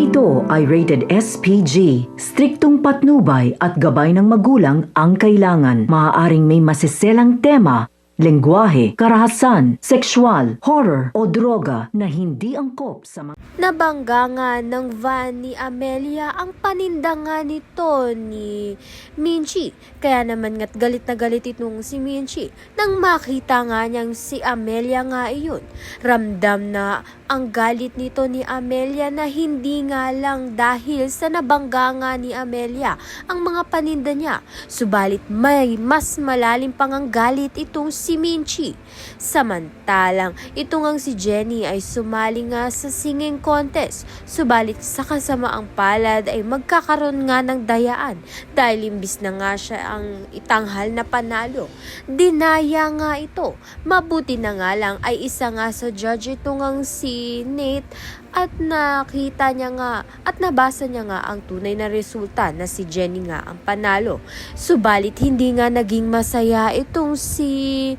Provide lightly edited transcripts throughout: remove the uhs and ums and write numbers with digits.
ito ay rated SPG. Striktong patnubay at gabay ng magulang ang kailangan. Maaaring may masiselang tema, lengguwahe, karahasan, sexual, horror o droga na hindi angkop sa mga... Nabangga nga ng van ni Amelia ang paninda nga nito ni Minchi. Kaya naman nga't galit na galit itong si Minchi nang makita nga niyang si Amelia nga iyon. Ramdam na ang galit nito ni Amelia na hindi nga lang dahil sa nabangga nga ni Amelia ang mga paninda niya. Subalit may mas malalim pang ang galit itong si Minchi. Samantalang itong ang si Jenny ay sumali nga sa singing contest. Subalit sa kasamaang palad ay magkakaroon nga ng dayaan dahil imbis na nga siya ang itanghal na panalo. Dinaya nga ito. Mabuti na nga lang ay isa nga sa judge itong ang si Nate at nakita niya nga at nabasa niya nga ang tunay na resulta na si Jenny nga ang panalo. Subalit hindi nga naging masaya itong si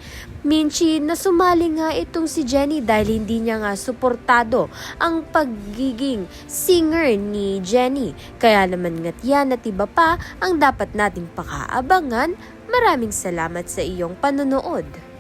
Minchi na sumali nga itong si Jenny dahil hindi niya nga suportado ang pagiging singer ni Jenny. Kaya naman nga't yan at iba pa ang dapat nating pakaabangan. Maraming salamat sa iyong panonood.